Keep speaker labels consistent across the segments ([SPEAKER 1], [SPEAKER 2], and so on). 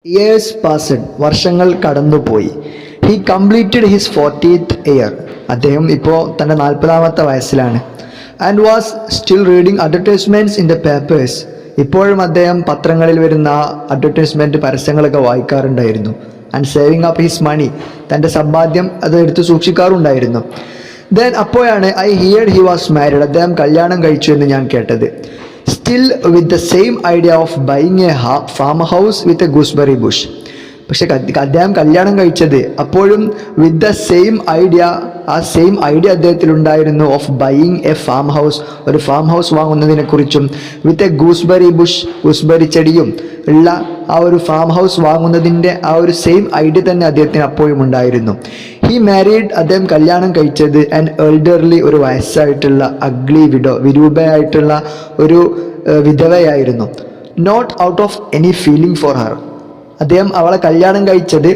[SPEAKER 1] Years passed, വർഷങ്ങൾ കടന്നുപോയി. He completed his 40th year, അദ്ദേഹം ഇപ്പോൾ തൻ്റെ 40ാമത്തെ വയസ്സിലാണ്. And was still reading advertisements in the papers, ഇപ്പോഴും അദ്ദേഹം പത്രങ്ങളിൽ വരുന്ന അഡ്വർടൈസ്മെൻറ്റ് പരസ്യങ്ങളൊക്കെ വായിക്കാറുണ്ടായിരുന്നു. And saving up his money, തൻ്റെ സമ്പാദ്യം അത് എടുത്ത് സൂക്ഷിക്കാറുണ്ടായിരുന്നു. ദെൻ അപ്പോഴാണ് I heard he was married, അദ്ദേഹം കല്യാണം കഴിച്ചു എന്ന് ഞാൻ കേട്ടത്. Still with the same idea of buying a farm house with a gooseberry bush. പക്ഷെ അദ്ദേഹം കല്യാണം കഴിച്ചത് അപ്പോഴും വിത്ത് ദ സെയിം ഐഡിയ, ആ സെയിം ഐഡിയ അദ്ദേഹത്തിലുണ്ടായിരുന്നു of buying a farm house, ഒരു ഫാം ഹൗസ് വാങ്ങുന്നതിനെ കുറിച്ചും വിത്ത് എ ഗൂസ്ബെറി ബുഷ്, ഗൂസ്ബെറി ചെടിയും ഉള്ള ആ ഒരു ഫാം ഹൗസ് വാങ്ങുന്നതിൻ്റെ ആ ഒരു സെയിം ഐഡിയ തന്നെ അദ്ദേഹത്തിന് അപ്പോഴും ഉണ്ടായിരുന്നു. ഹി മാരീഡ്, അദ്ദേഹം കല്യാണം കഴിച്ചത് ആൻഡ് എൽഡർലി, ഒരു വയസ്സായിട്ടുള്ള അഗ്ലി വിഡോ, വിരൂപയായിട്ടുള്ള ഒരു വിധവയായിരുന്നു. Not out of any feeling for her, അദ്ദേഹം അവളെ കല്യാണം കഴിച്ചത്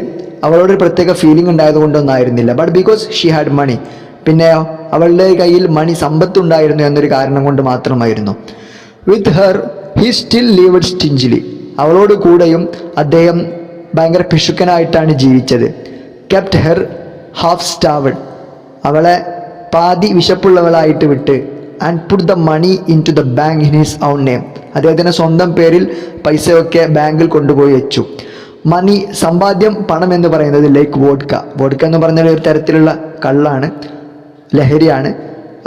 [SPEAKER 1] അവളോടൊരു പ്രത്യേക ഫീലിംഗ് ഉണ്ടായതുകൊണ്ടൊന്നായിരുന്നില്ല. But because she had money, പിന്നെയോ അവളുടെ കയ്യിൽ മണി, സമ്പത്തുണ്ടായിരുന്നു എന്നൊരു കാരണം കൊണ്ട് മാത്രമായിരുന്നു. With her he still lived stingily, അവളോട് കൂടെയും അദ്ദേഹം ഭയങ്കര പിശുക്കനായിട്ടാണ് ജീവിച്ചത്. കെപ്റ്റ് ഹെർ ഹാഫ് സ്റ്റാവഡ്, അവളെ പാതി വിശപ്പുള്ളവളായിട്ട് വിട്ട്. And put the money into the bank in his own name, അദ്ദേഹത്തിൻ്റെ സ്വന്തം പേരിൽ പൈസയൊക്കെ ബാങ്കിൽ കൊണ്ടുപോയി വെച്ചു. മണി, സമ്പാദ്യം, പണം എന്ന് പറയുന്നത് ലൈക്ക് വോഡ്ക, വോഡ്ക എന്ന് പറഞ്ഞാൽ ഒരു തരത്തിലുള്ള കള്ളാണ്, ലഹരിയാണ്.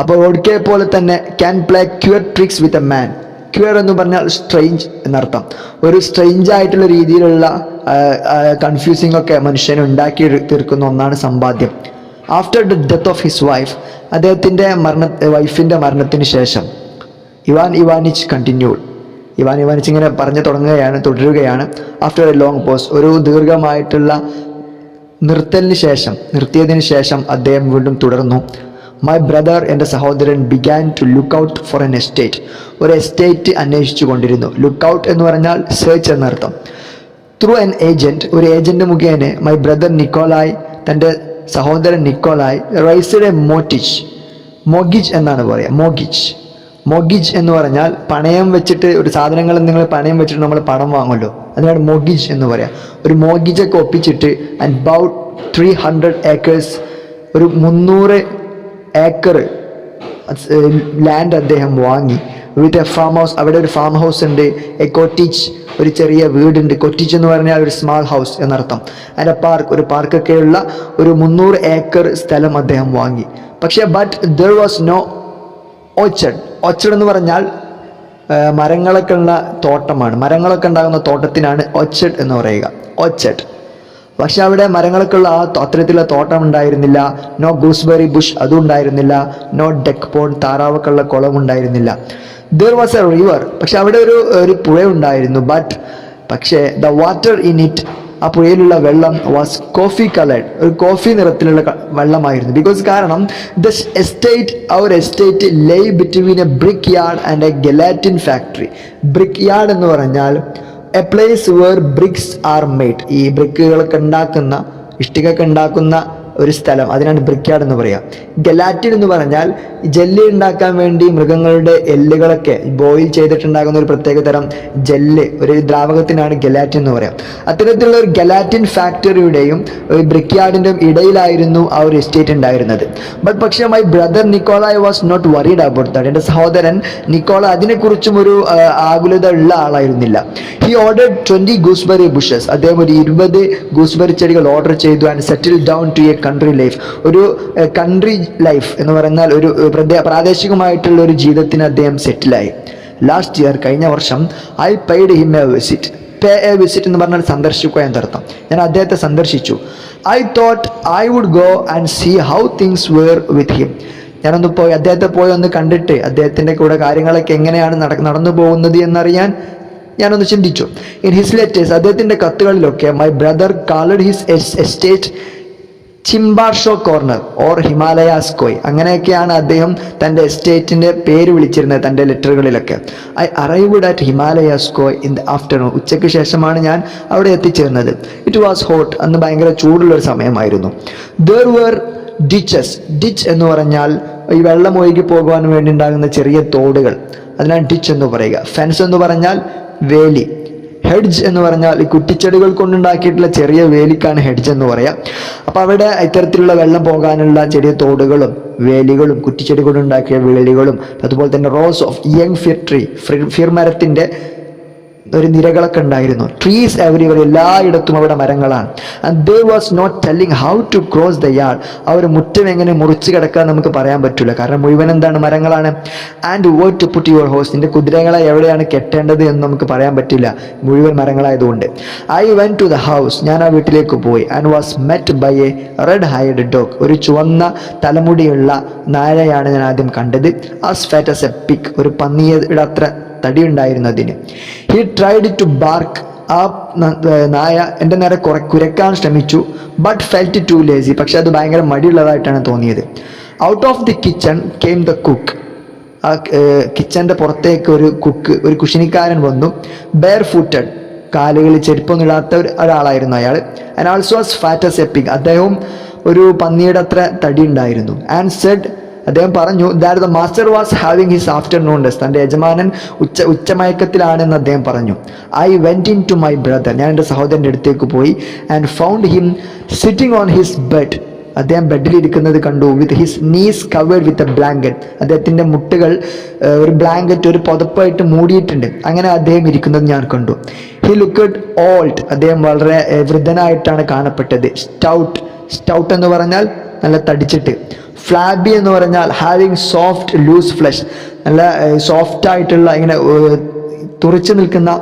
[SPEAKER 1] അപ്പോൾ വോഡ്കയെ പോലെ തന്നെ can play queer tricks with a man. Queer എന്ന് പറഞ്ഞാൽ സ്ട്രെയിഞ്ച് എന്നർത്ഥം. ഒരു സ്ട്രെയിഞ്ച് ആയിട്ടുള്ള രീതിയിലുള്ള കൺഫ്യൂസിംഗ് ഒക്കെ മനുഷ്യനെ ഉണ്ടാക്കി തീർക്കുന്ന ഒന്നാണ് സമ്പാദ്യം. After the death of his wife, അദ്ദേഹത്തിൻ്റെ വൈഫിൻ്റെ മരണത്തിന് ശേഷം, Ivan Ivanich continued, Ivan Ivanich ഇങ്ങനെ പറഞ്ഞു തുടരുകയാണ്. ആഫ്റ്റർ എ ലോങ് പോസ്, ഒരു ദീർഘമായിട്ടുള്ള നിർത്തിയതിന് ശേഷം അദ്ദേഹം വീണ്ടും തുടർന്നു. മൈ ബ്രദർ, എൻ്റെ സഹോദരൻ, began to look out for an estate, ഒരു എസ്റ്റേറ്റ് അന്വേഷിച്ചു കൊണ്ടിരുന്നു. ലുക്ക് ഔട്ട് എന്ന് പറഞ്ഞാൽ സെർച്ച് എന്നർത്ഥം. ത്രൂ എൻ ഏജൻറ്റ്, ഒരു ഏജൻറ്റ് മുഖേന മൈ ബ്രദർ നിക്കോളായ്, തൻ്റെ സഹോദരൻ നിക്കോളായ്, റൈസ്ഡ് എ മോഗിജ് എന്നാണ് പറയുക. മോഗിജ് എന്ന് പറഞ്ഞാൽ പണയം വെച്ചിട്ട്, ഒരു സാധനങ്ങൾ നിങ്ങൾ പണയം വെച്ചിട്ട് നമ്മൾ പണം വാങ്ങുമല്ലോ, അതിനാണ് മോഗിജ് എന്ന് പറയാം. ഒരു മോഗിജൊക്കെ ഒപ്പിച്ചിട്ട് ആൻഡ് അബൌട്ട് 300 acres, ഒരു 300 ഏക്കർ ലാൻഡ് അദ്ദേഹം വാങ്ങി. വിത്ത് എ ഫാം ഹൗസ്, അവിടെ ഒരു ഫാം ഹൗസ് ഉണ്ട്. എ കോട്ടേജ്, ഒരു ചെറിയ വീടുണ്ട്. കോട്ടേജ് എന്ന് പറഞ്ഞാൽ ഒരു സ്മാൾ ഹൗസ് എന്നർത്ഥം. ആൻഡ് എ പാർക്ക്, ഒരു പാർക്കൊക്കെയുള്ള ഒരു 300 ഏക്കർ സ്ഥലം അദ്ദേഹം വാങ്ങി. പക്ഷേ but there was no orchard. Orchard എന്ന് പറഞ്ഞാൽ മരങ്ങളൊക്കെ ഉള്ള തോട്ടമാണ്, മരങ്ങളൊക്കെ ഉണ്ടാകുന്ന തോട്ടത്തിനാണ് ഓർച്ചഡ് എന്ന് പറയുക, ഓർച്ചഡ്. പക്ഷെ അവിടെ മരങ്ങളൊക്കെ ഉള്ള അത്തരത്തിലുള്ള തോട്ടം ഉണ്ടായിരുന്നില്ല. നോ ഗൂസ്ബെറി ബുഷ്, അതും ഉണ്ടായിരുന്നില്ല. നോ ഡെക്ക് പോണ്ട്, താറാവൊക്കെ ഉള്ള കുളം ഉണ്ടായിരുന്നില്ല. ദർ വാസ് എ റിവർ, പക്ഷെ അവിടെ ഒരു പുഴ ഉണ്ടായിരുന്നു. പക്ഷേ ദ വാട്ടർ ഇൻ ഇറ്റ്, ആ പുഴയിലുള്ള വെള്ളം വാസ് കോഫി കളേർഡ്, ഒരു കോഫി നിറത്തിലുള്ള വെള്ളമായിരുന്നു. കാരണം ദ എസ്റ്റേറ്റ്, അവർ estate lay between a brickyard and a gelatine factory. Brickyard എന്ന് പറഞ്ഞാൽ a place where bricks are made, ഈ ബ്രിക്കുകളൊക്കെ ഉണ്ടാക്കുന്ന, ഇഷ്ടികയൊക്കെ ഉണ്ടാക്കുന്ന ഒരു സ്ഥലം, അതിനാണ് ബ്രിക്ക് യാർഡ് എന്ന് പറയുക. ഗെലാറ്റിൻ എന്ന് പറഞ്ഞാൽ ജെല്ലി ഉണ്ടാക്കാൻ വേണ്ടി മൃഗങ്ങളുടെ എല്ലുകളൊക്കെ ബോയിൽ ചെയ്തിട്ടുണ്ടാകുന്ന ഒരു പ്രത്യേക തരം ജെല്ല്, ഒരു ദ്രാവകത്തിനാണ് ഗെലാറ്റിൻ എന്ന് പറയാം. അത്തരത്തിലുള്ള ഒരു ഗെലാറ്റിൻ ഫാക്ടറിയുടെയും ബ്രിക്ക് യാർഡിൻ്റെയും ഇടയിലായിരുന്നു ആ ഒരു എസ്റ്റേറ്റ് ഉണ്ടായിരുന്നത്. പക്ഷേ my brother Nikolai was not worried about that. എൻ്റെ സഹോദരൻ നിക്കോള അതിനെക്കുറിച്ചും ഒരു ആകുലത ഉള്ള ആളായിരുന്നില്ല. ഹി ഓർഡർഡ് 20 ഗൂസ്ബെറി ബുഷസ്, അദ്ദേഹം ഒരു 20 ഗൂസ്ബെറി ചെടികൾ ഓർഡർ ചെയ്തു. And settle down to a country life, ഒരു കൺട്രി ലൈഫ് എന്ന് പറഞ്ഞാൽ ഒരു പ്രാദേശികമായിട്ടുള്ള ഒരു ജീവിതത്തിന് അദ്ദേഹം സെറ്റിലായി. ലാസ്റ്റ് ഇയർ, കഴിഞ്ഞ വർഷം, I paid him a visit. Pay a visit എന്ന് പറഞ്ഞാൽ സന്ദർശിക്കുക എന്നർത്ഥം. ഞാൻ അദ്ദേഹത്തെ സന്ദർശിച്ചു. I thought I would go and see how things were with him. ഞാനൊന്ന് അദ്ദേഹത്തെ പോയി ഒന്ന് കണ്ടിട്ട് അദ്ദേഹത്തിൻ്റെ കൂടെ കാര്യങ്ങളൊക്കെ എങ്ങനെയാണ് നടന്നു പോകുന്നത് എന്നറിയാൻ ഞാനൊന്ന് ചിന്തിച്ചു. ഇൻ ഹിസ് ലെറ്റേഴ്സ്, അദ്ദേഹത്തിൻ്റെ കത്തുകളിലൊക്കെ my brother called his estate ചിംബാർഷോ കോർണർ ഓർ ഹിമാലയാസ്കോയ്, അങ്ങനെയൊക്കെയാണ് അദ്ദേഹം തൻ്റെ എസ്റ്റേറ്റിൻ്റെ പേര് വിളിച്ചിരുന്നത് തൻ്റെ ലെറ്ററുകളിലൊക്കെ. ഐ അറൈവ്ഡ് അറ്റ് ഹിമാലയാസ്കോയ് ഇൻ ദ ആഫ്റ്റർനൂൺ, ഉച്ചയ്ക്ക് ശേഷമാണ് ഞാൻ അവിടെ എത്തിച്ചേർന്നത്. ഇറ്റ് വാസ് ഹോട്ട്, അന്ന് ഭയങ്കര ചൂടുള്ളൊരു സമയമായിരുന്നു. ദർ വേർ ഡിച്ചസ്, ഡിച്ച് എന്ന് പറഞ്ഞാൽ ഈ വെള്ളം ഒഴുകി പോകുവാൻ വേണ്ടി ഉണ്ടാകുന്ന ചെറിയ തോടുകൾ, അതിനാണ് ഡിച്ച് എന്ന് പറയുക. ഫെൻസ് എന്ന് പറഞ്ഞാൽ വേലി. ഹെഡ്ജ് എന്ന് പറഞ്ഞാൽ ഈ കുറ്റിച്ചെടികൾ കൊണ്ടുണ്ടാക്കിയിട്ടുള്ള ചെറിയ വേലിക്കാണ് ഹെഡ്ജ് എന്ന് പറയാം. അപ്പോൾ അവിടെ ഇത്തരത്തിലുള്ള വെള്ളം പോകാനുള്ള ചെറിയ തോടുകളും വേലികളും കുറ്റിച്ചെടി കൊണ്ടുണ്ടാക്കിയ വേലികളും അതുപോലെ തന്നെ rows of young fir tree, fir മരത്തിൻ്റെ ഒരു നിരകളൊക്കെ ഉണ്ടായിരുന്നു. ട്രീസ് എവരിവർ, എല്ലായിടത്തും അവിടെ മരങ്ങളാണ്. And they was not telling how to cross the yard, ആ ഒരു മുറ്റം എങ്ങനെ മുറിച്ച് കിടക്കാൻ നമുക്ക് പറയാൻ പറ്റില്ല, കാരണം മുഴുവൻ എന്താണ്, മരങ്ങളാണ്. And where to put your horse, നിന്റെ കുതിരകളെ എവിടെയാണ് കെട്ടേണ്ടത് എന്ന് നമുക്ക് പറയാൻ പറ്റില്ല, മുഴുവൻ മരങ്ങളായതുകൊണ്ട്. I went to the house, ഞാൻ ആ വീട്ടിലേക്ക് പോയി. And was met by a red haired dog, ഒരു ചുവന്ന തലമുടിയുള്ള നായയാണ് ഞാൻ ആദ്യം കണ്ടത്. As fat as a pig, ഒരു പന്നിയുടെ അത്ര തടി ഉണ്ടായിരുന്നു അതിന്. ഹി ട്രൈഡ് ടു ബാർക്ക്, ആ നായ എൻ്റെ നേരെ കുരക്കാൻ ശ്രമിച്ചു. ബട്ട് ഫെൽറ്റ് ടു ലേസി, പക്ഷെ അത് ഭയങ്കര മടിയുള്ളതായിട്ടാണ് തോന്നിയത്. Out of the kitchen came the cook, ആ കിച്ചൻ്റെ പുറത്തേക്ക് ഒരു കുശിനിക്കാരൻ വന്നു. ബെയർ ഫൂട്ടഡ്, കാലുകളിൽ ചെരുപ്പൊന്നും ഇടാത്ത ഒരാളായിരുന്നു അയാൾ. And also as fat as a pig, അദ്ദേഹം ഒരു പന്നിയുടെ അത്ര തടി ഉണ്ടായിരുന്നു. ആൻഡ് സെഡ്, അദ്ദേഹം പറഞ്ഞു, that the master was having his afternoon rest, തൻ്റെ യജമാനൻ ഉച്ചമയക്കത്തിലാണെന്ന് അദ്ദേഹം പറഞ്ഞു. I went in to my brother, ഞാൻ എൻ്റെ സഹോദരൻ്റെ അടുത്തേക്ക് പോയി. And found him sitting on his bed, അദ്ദേഹം ബെഡിലിരിക്കുന്നത് കണ്ടു. With his knees covered with a blanket, അദ്ദേഹത്തിൻ്റെ മുട്ടുകൾ ഒരു ബ്ലാങ്കറ്റ്, ഒരു പുതപ്പായിട്ട് മൂടിയിട്ടുണ്ട്. അങ്ങനെ അദ്ദേഹം ഇരിക്കുന്നത് ഞാൻ കണ്ടു. ഹി ലുക്ക്ഡ് ഓൾഡ്, അദ്ദേഹം വളരെ വൃദ്ധനായിട്ടാണ് കാണപ്പെട്ടത്. സ്റ്റൗട്ട് എന്ന് പറഞ്ഞാൽ നല്ല തടിച്ചിട്ട്. ഫ്ലാബി എന്ന് പറഞ്ഞാൽ ഹാവിങ് സോഫ്റ്റ് ലൂസ് ഫ്ലഷ്, നല്ല സോഫ്റ്റ് ആയിട്ടുള്ള ഇങ്ങനെ തുറച്ചു നിൽക്കുന്ന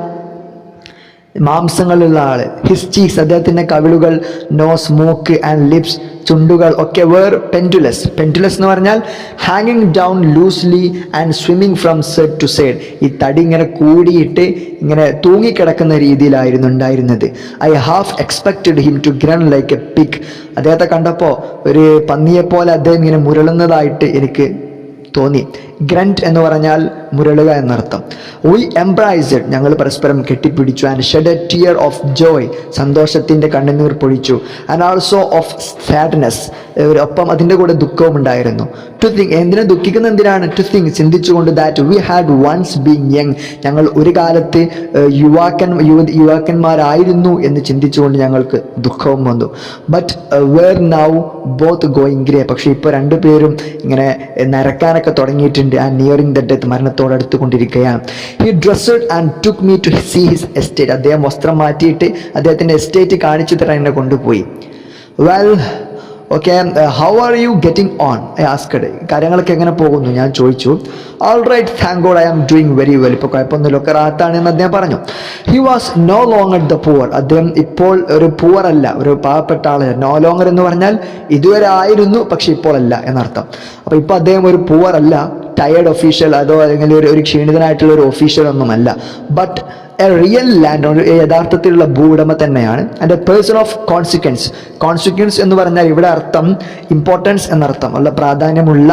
[SPEAKER 1] മാംസങ്ങളുള്ള ആള്. ഹിസ് ചീക്സ്, അദ്ദേഹത്തിൻ്റെ കവിളുകൾ, നോസ്, മൂക്ക് ആൻഡ് ലിപ്സ്, ചുണ്ടുകൾ ഒക്കെ വേർ പെൻഡുലസ്. പെൻഡുലസ് എന്ന് പറഞ്ഞാൽ ഹാങ്ങിങ് down loosely and swimming from side to side, ഈ തടി ഇങ്ങനെ കൂടിയിട്ട് ഇങ്ങനെ തൂങ്ങിക്കിടക്കുന്ന രീതിയിലായിരുന്നു ഉണ്ടായിരുന്നത്. I half expected him to grunt like a pig, അദ്ദേഹത്തെ കണ്ടപ്പോൾ ഒരു പന്നിയെപ്പോലെ അദ്ദേഹം ഇങ്ങനെ മുരളുന്നതായിട്ട് എനിക്ക് തോന്നി. ഗ്രന്റ് എന്ന് പറഞ്ഞാൽ മുരളുക എന്നർത്ഥം. വി എംബ്രൈസ്ഡ്, ഞങ്ങൾ പരസ്പരം കെട്ടിപ്പിടിച്ചു. And shed A tear of Joy, സന്തോഷത്തിൻ്റെ കണ്ണുനീർ പൊഴിച്ചു. ആൻഡ് ആൾസോ ഓഫ് സാഡ്നെസ്, ഒപ്പം അതിൻ്റെ കൂടെ ദുഃഖവും ഉണ്ടായിരുന്നു. ടു തിങ്ക്, എന്തിനെ ദുഃഖിക്കുന്ന എന്തിനാണ്? ടു തിങ്ക്, ചിന്തിച്ചുകൊണ്ട്, that we had once been young, ഞങ്ങൾ ഒരു കാലത്ത് യുവാക്കന്മാരായിരുന്നു എന്ന് ചിന്തിച്ചുകൊണ്ട് ഞങ്ങൾക്ക് ദുഃഖവും വന്നു. But were now both going grey, പക്ഷെ ഇപ്പോൾ രണ്ടുപേരും ഇങ്ങനെ നരക്കാനൊക്കെ തുടങ്ങിയിട്ടുണ്ട്. ആൻഡ് നിയറിംഗ് ദ ഡെത്ത്, മരണത്തോട് അടുത്തുകൊണ്ടിരിക്കുകയാണ്. He dressed and took me to see his estate, അദ്ദേഹം വസ്ത്രം മാറ്റിയിട്ട് അദ്ദേഹത്തിൻ്റെ എസ്റ്റേറ്റ് കാണിച്ചു തരാൻ എന്നെ കൊണ്ടുപോയി. Well okay, how are you getting on, I asked, കാര്യങ്ങളൊക്കെ എങ്ങനെ പോകുന്നു ഞാൻ ചോദിച്ചു. All right, thank God, I am doing very well, ഇപ്പോൾ കുഴപ്പമൊന്നുമില്ല, ഒക്കെ റാത്താണ് എന്ന് അദ്ദേഹം പറഞ്ഞു. He was no longer the poor, അദ്ദേഹം ഇപ്പോൾ ഒരു പുവർ അല്ല, ഒരു പാവപ്പെട്ട ആളല്ല. നോ ലോങ്ങർ എന്ന് പറഞ്ഞാൽ ഇതുവരെ ആയിരുന്നു പക്ഷെ ഇപ്പോൾ അല്ല എന്നർത്ഥം. അപ്പോൾ ഇപ്പോൾ അദ്ദേഹം ഒരു പുവർ അല്ല, ടയേർഡ് ഒഫീഷ്യൽ, അതോ അല്ലെങ്കിൽ ഒരു ക്ഷീണിതനായിട്ടുള്ള ഒരു ഒഫീഷ്യൽ ഒന്നുമല്ല. But a real land owner, യഥാർത്ഥത്തിലുള്ള ഭൂവുടമ തന്നെയാണ്. And a person of consequence. Consequence എന്ന് പറഞ്ഞാൽ ഇവിടെ അർത്ഥം ഇമ്പോർട്ടൻസ് എന്നർത്ഥം, ഉള്ള പ്രാധാന്യമുള്ള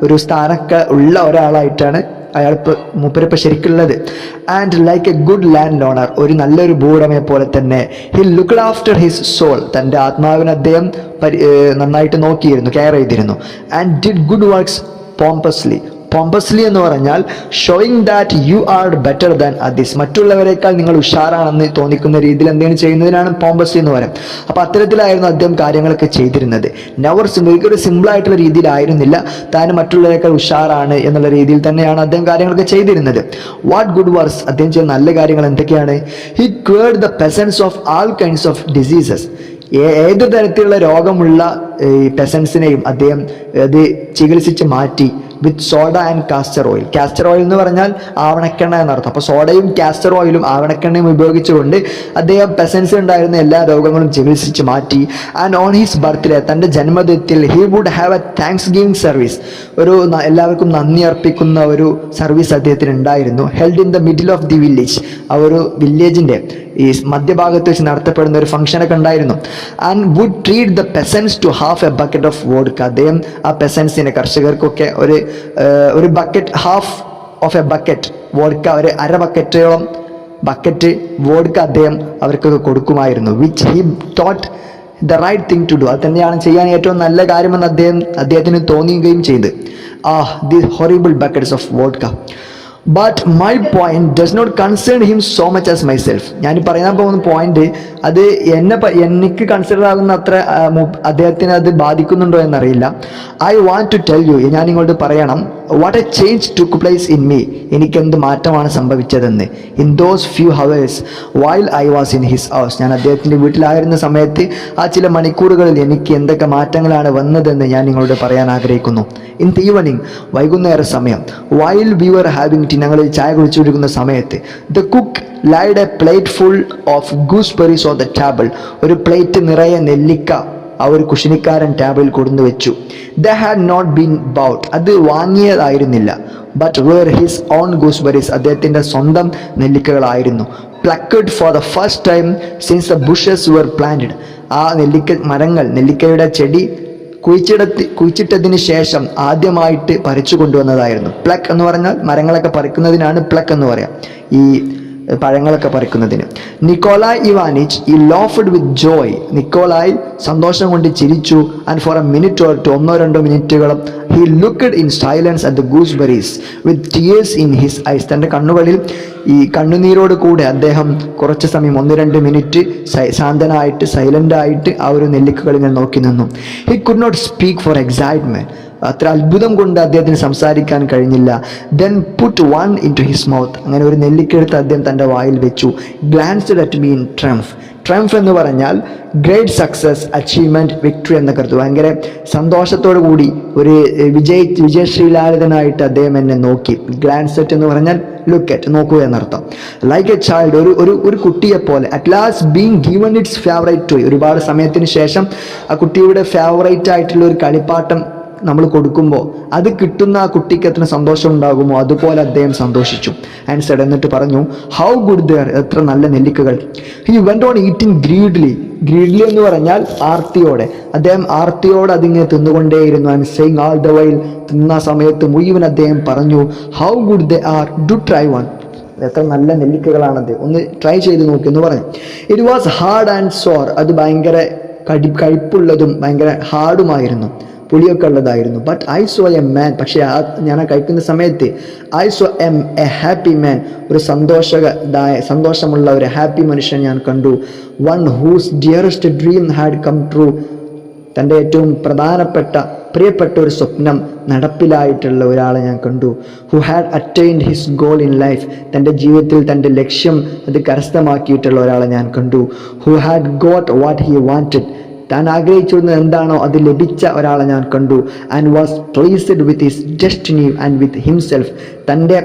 [SPEAKER 1] ഒരു സ്ഥാനമൊക്കെ ഉള്ള ഒരാളായിട്ടാണ് അയാൾ മൂപ്പരിപ്പോൾ ശരിക്കുള്ളത്. And like a good landowner, ഒരു നല്ലൊരു ഭൂവുടമയെ പോലെ തന്നെ. He looked after his soul, തൻ്റെ ആത്മാവിനെ അദ്ദേഹം നന്നായിട്ട് നോക്കിയിരുന്നു, കെയർ ചെയ്തിരുന്നു. And did good works pompously. Pompously എന്ന് പറഞ്ഞാൽ showing that you are better than others, മറ്റുള്ളവരെക്കാൾ നിങ്ങൾ ഉഷാറാണെന്ന് തോന്നിക്കുന്ന രീതിയിൽ എന്തെങ്കിലും ചെയ്യുന്നതിനാണ് പോംപസ്ലി എന്ന് പറയുന്നത്. അപ്പോൾ അത്തരത്തിലായിരുന്നു അദ്ദേഹം കാര്യങ്ങളൊക്കെ ചെയ്തിരുന്നത്. നെവർ സിമ്പിൾ, ഒരു സിമ്പിളായിട്ടുള്ള രീതിയിലായിരുന്നില്ല, താൻ മറ്റുള്ളവരെക്കാൾ ഉഷാറാണ് എന്നുള്ള രീതിയിൽ തന്നെയാണ് അദ്ദേഹം കാര്യങ്ങളൊക്കെ ചെയ്തിരുന്നത്. വാട്ട് ഗുഡ് വർക്ക്സ്, അദ്ദേഹം ചെയ്ത നല്ല കാര്യങ്ങൾ എന്തൊക്കെയാണ്? He cured the peasants of all kinds of diseases, ഏത് തരത്തിലുള്ള രോഗമുള്ള പെസൻസിനെയും അദ്ദേഹം അത് ചികിത്സിച്ച് മാറ്റി. With soda and castor oil. Castor oil എന്ന് പറഞ്ഞാൽ ആവണക്കെണ്ണ എന്നർത്ഥം. അപ്പോൾ സോഡയും കാസ്റ്റർ ഓയിലും ആവണക്കെണ്ണയും ഉപയോഗിച്ചുകൊണ്ട് അദ്ദേഹം പെസൻസ് ഉണ്ടായിരുന്ന എല്ലാ രോഗങ്ങളും ചികിത്സിച്ച് മാറ്റി. ആൻഡ് ഓൺ ഹിസ് ബർത്ത്ഡേ, തൻ്റെ ജന്മദിനത്തിൽ he would have a thanksgiving service, ഒരു എല്ലാവർക്കും നന്ദി അർപ്പിക്കുന്ന ഒരു സർവീസ് അദ്ദേഹത്തിന് ഉണ്ടായിരുന്നു. Held in the middle of the village, ആ ഒരു വില്ലേജിൻ്റെ ഈ മധ്യഭാഗത്ത് വെച്ച് നടത്തപ്പെടുന്ന ഒരു ഫംഗ്ഷനൊക്കെ ഉണ്ടായിരുന്നു. And would treat the peasants to half a bucket of vodka, അദ്ദേഹം ആ പെസൻസിനെ, കർഷകർക്കൊക്കെ ഒരു bucket, half of a bucket vodka, ഒരു അര ബക്കറ്റോളം ബക്കറ്റ് വോഡ്ക അദ്ദേഹം അവർക്കൊക്കെ കൊടുക്കുമായിരുന്നു. Which he thought the right thing to do, അത് തന്നെയാണ് ചെയ്യാൻ ഏറ്റവും നല്ല കാര്യമെന്ന് അദ്ദേഹത്തിന് തോന്നുകയും ചെയ്തു. The horrible buckets of vodka. But my point does not concern him so much as myself. ഞാൻ പറയാൻ പോകുന്ന പോയിന്റ് അത് എനിക്ക് കൺസിഡർ ആകുന്ന അത്ര അദ്ദേഹത്തിന് അത് ബാധിക്കുന്നുണ്ടോ എന്നറിയില്ല. I want to tell you, ഞാൻ ഇങ്ങോട്ട് പറയണം, what a change took place in me, എനിക്ക് എന്ത് മാറ്റമാണ് സംഭവിച്ചതെന്ന്. In those few hours while I was in his house, ഞാൻ അദ്ദേഹത്തിൻ്റെ വീട്ടിലായിരുന്ന സമയത്ത് ആ ചില മണിക്കൂറുകളിൽ എനിക്ക് എന്തൊക്കെ മാറ്റങ്ങളാണ് വന്നതെന്ന് ഞാൻ നിങ്ങളോട് പറയാൻ ആഗ്രഹിക്കുന്നു. ഇൻ ദ ഈവനിങ്, വൈകുന്നേര സമയം, while we were having tea, ഞങ്ങൾ ചായ കുടിച്ചുകൊണ്ടിരിക്കുന്ന സമയത്ത്, the cook laid a plate full of gooseberries on the table, ഒരു പ്ലേറ്റ് നിറയെ നെല്ലിക്ക ആ ഒരു കുശിനിക്കാരൻ ടേബിളിൽ കൊടുന്നു വെച്ചു. The had not been bought, അത് വാങ്ങിയതായിരുന്നില്ല, but were his own gooseberries, അദ്ദേഹത്തിൻ്റെ സ്വന്തം നെല്ലിക്കകളായിരുന്നു. Plucked for the first time since the bushes were planted, ആ നെല്ലിക്കയുടെ ചെടി കുഴിച്ചിട്ടതിന് ശേഷം ആദ്യമായിട്ട് പറിച്ചു കൊണ്ടുവന്നതായിരുന്നു. പ്ലക്ക് എന്ന് പറഞ്ഞാൽ മരങ്ങളൊക്കെ പറിക്കുന്നതിനാണ് പ്ലക്ക് എന്ന് പറയാം, ഈ പഴങ്ങളൊക്കെ പറിക്കുന്നതിന്. നിക്കോളായ് ഇവാനിച്ച് ഈ ലോഫഡ് വിത്ത് ജോയ്, നിക്കോളായ് സന്തോഷം കൊണ്ട് ചിരിച്ചു. And for a minute or two, 1-2 മിനിറ്റുകളും he looked in silence at the gooseberries with tears in his eyes, തൻ്റെ കണ്ണുകളിൽ ഈ കണ്ണുനീരോട് കൂടെ അദ്ദേഹം കുറച്ച് സമയം 1-2 മിനിറ്റ് ശാന്തനായിട്ട് സൈലൻ്റായിട്ട് ആ ഒരു നെല്ലിക്കകളിൽ നോക്കി നിന്നു. He could not speak for excitement, അത്ര അത്ഭുതം കൊണ്ട് അദ്ദേഹത്തിന് സംസാരിക്കാൻ കഴിഞ്ഞില്ല. Then put one into his mouth, അങ്ങനെ ഒരു നെല്ലിക്കെടുത്ത് അദ്ദേഹം തൻ്റെ വായിൽ വെച്ചു. Glanced at me in triumph, triumph എന്ന് പറഞ്ഞാൽ ഗ്രേറ്റ് സക്സസ്, അച്ചീവ്മെൻറ്റ്, വിക്ടറി എന്നൊക്കെ അർത്ഥം. ഭയങ്കര സന്തോഷത്തോടു കൂടി ഒരു വിജയശ്രീലാളിതനായിട്ട് അദ്ദേഹം എന്നെ നോക്കി. ഗ്ലാൻസ് അറ്റ് എന്ന് പറഞ്ഞാൽ ലുക്ക് അറ്റ്, നോക്കുക എന്നർത്ഥം. ലൈക്ക് എ ചൈൽഡ്, ഒരു കുട്ടിയെപ്പോലെ. At last being given its favourite toy, ഒരുപാട് സമയത്തിന് ശേഷം ആ കുട്ടിയുടെ ഫേവറേറ്റ് ആയിട്ടുള്ള ഒരു കളിപ്പാട്ടം നമ്മൾ കൊടുക്കുമ്പോൾ അത് കിട്ടുന്ന ആ കുട്ടിക്ക് എത്ര സന്തോഷം ഉണ്ടാകുമോ അതുപോലെ അദ്ദേഹം സന്തോഷിച്ചു. ആൻഡ് സെഡ്, എന്നിട്ട് പറഞ്ഞു, ഹൗ ഗുഡ് ദർ, എത്ര നല്ല നെല്ലിക്കകൾ. He went on eating greedily, greedily എന്ന് പറഞ്ഞാൽ ആർത്തിയോടെ, അദ്ദേഹം ആർത്തിയോടെ അതിങ്ങനെ തിന്നുകൊണ്ടേയിരുന്നു. And saying all the while, തിന്ന സമയത്ത് മുഴുവൻ അദ്ദേഹം പറഞ്ഞു, how good they are, do try one, എത്ര നല്ല നെല്ലിക്കകളാണത്, ഒന്ന് ട്രൈ ചെയ്ത് നോക്കി എന്ന് പറഞ്ഞു. It was hard and sour, അത് ഭയങ്കര കയ്പുള്ളതും ഭയങ്കര ഹാർഡുമായിരുന്നു, പുളിയൊക്കെ ഉള്ളതായിരുന്നു. But I saw a man, പക്ഷേ ഞാൻ കഴിക്കുന്ന സമയത്ത് ഐ സോ എ ഹാപ്പി മാൻ, ഒരു സന്തോഷമുള്ള ഒരു ഹാപ്പി മനുഷ്യൻ ഞാൻ കണ്ടു. One whose dearest dream had come true, തൻ്റെ ഏറ്റവും പ്രിയപ്പെട്ട ഒരു സ്വപ്നം നടപ്പിലായിട്ടുള്ള ഒരാളെ ഞാൻ കണ്ടു. Who had attained his goal in life, തൻ്റെ ജീവിതത്തിൽ തൻ്റെ ലക്ഷ്യം അത് കരസ്ഥമാക്കിയിട്ടുള്ള ഒരാളെ ഞാൻ കണ്ടു. Who had got what he wanted, താൻ ആഗ്രഹിച്ചിരുന്നത് എന്താണോ അത് ലഭിച്ച ഒരാളെ ഞാൻ കണ്ടു. And was pleased with his destiny and with himself, തൻ്റെ